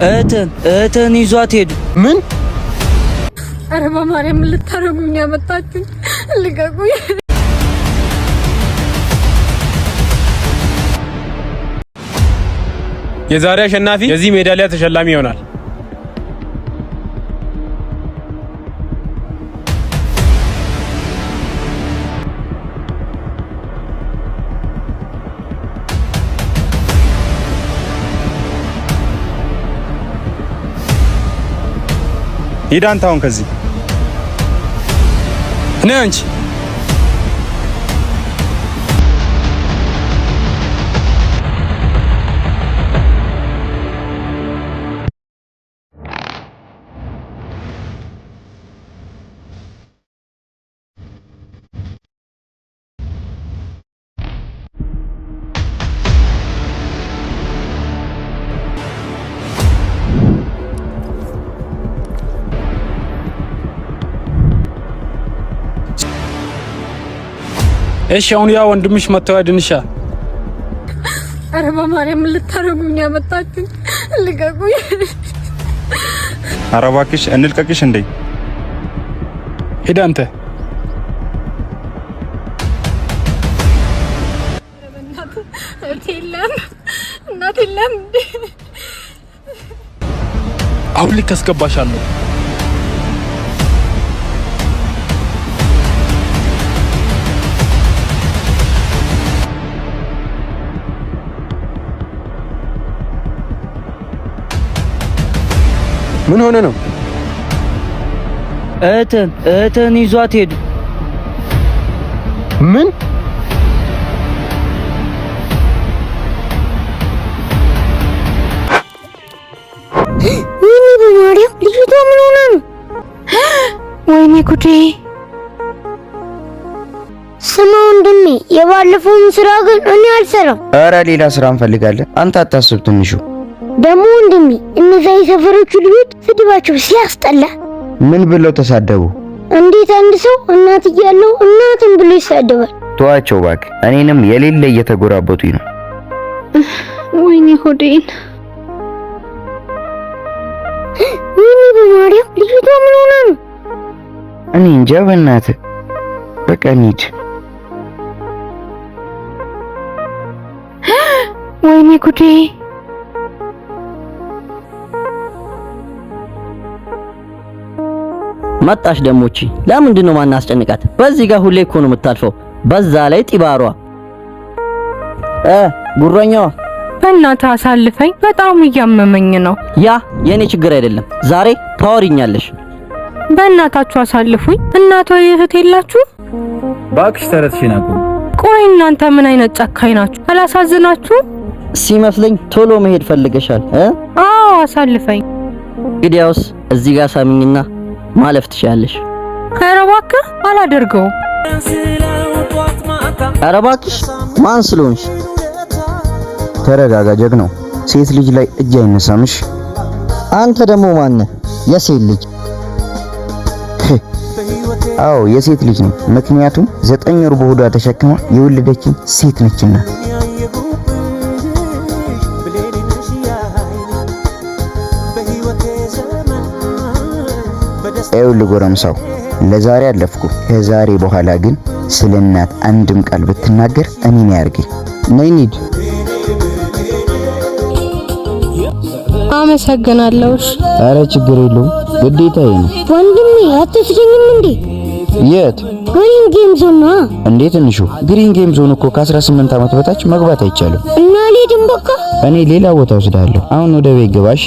እህትን ይዟት ሄዱ። ምን? ኧረ በማርያም ልታረጉኝ ያመጣችሁኝ? ልቀቁኝ። የዛሬ አሸናፊ የዚህ ሜዳሊያ ተሸላሚ ይሆናል። ሂድ አንተ አሁን ከዚህ ነህ አንቺ። እሺ አሁን ያ ወንድምሽ መተው ያድንሻል። ኧረ በማርያም ልታረጉኝ ያመጣችሁኝ? ልቀቁኝ። ኧረ እባክሽ እንልቀቅሽ እንዴ። ሂድ አንተ። እናት የለም። አሁን ልክ አስገባሻለሁ። ምን ሆነ ነው? እህትን ይዟት ሄዱ። ምን? ወይኔ በማርያም ልጅቷ ምን ሆነ ነው? ወይኔ ጉዴ! ስማ ወንድሜ፣ የባለፈውን ስራ ግን እኔ አልሰራም። ኧረ ሌላ ስራ እንፈልጋለን። አንተ አታስብ ትንሹ። ደግሞ ወንድሜ እነዛ የሰፈሮቹ ልጆች ስድባቸው ሲያስጠላ። ምን ብለው ተሳደቡ? እንዴት አንድ ሰው እናት እያለው እናትን ብሎ ይሳደባል? ተዋቸው እባክህ። እኔንም የሌለ እየተጎራበቱኝ ነው። ወይኔ ሆዴን! ወይኔ በማርያም ልጅቷ ምን ሆነ ነው? እኔ እንጃ በእናትህ። በቃ እንሂድ። ወይኔ ጉዴ! መጣሽ ደሞቺ። ለምንድን ነው ማናስጨንቃት? በዚህ ጋር ሁሌ እኮ ነው የምታልፈው። በዛ ላይ ጢባሯ ጉረኛዋ። በእናትህ አሳልፈኝ፣ በጣም እያመመኝ ነው። ያ የኔ ችግር አይደለም። ዛሬ ታወሪኛለሽ። በእናታችሁ አሳልፉኝ። እናቷ እህት የላችሁ? ባክሽ ተረትሽን አቁም። ቆይ እናንተ ምን አይነት ጨካኝ ናችሁ? አላሳዝናችሁ? ሲመስለኝ ቶሎ መሄድ ፈልገሻል። አዎ አሳልፈኝ። እንግዲያውስ እዚህ ጋር ሳሚኝና ማለፍ ትችያለሽ። ኧረ እባክህ አላደርገውም። ኧረ እባክሽ ማን ስለሆንሽ? ተረጋጋ ጀግናው። ሴት ልጅ ላይ እጅ አይነሳምሽ። አንተ ደግሞ ማን ነህ? የሴት ልጅ? አዎ የሴት ልጅ ነው። ምክንያቱም 9 ወር በሆዷ ተሸክማ የወለደችን ሴት ነችና። ይኸውልህ ጎረምሳው፣ ለዛሬ አለፍኩ። ከዛሬ በኋላ ግን ስለ እናት አንድም ቃል ብትናገር እኔን ያርገኝ። ነይ እንሂድ። አመሰግናለሁ። ኧረ ችግር የለውም ግዴታዬ ነው። ወንድሜ አትወስደኝም እንዴ? የት? ግሪን ጌም ዞን ነው እንዴ? ትንሹ ግሪን ጌም ዞን እኮ ከ18 ዓመት በታች መግባት አይቻልም። እና ልሂድም በቃ። እኔ ሌላ ቦታ ወስዳለሁ። አሁን ወደ ቤት ግባ እሺ?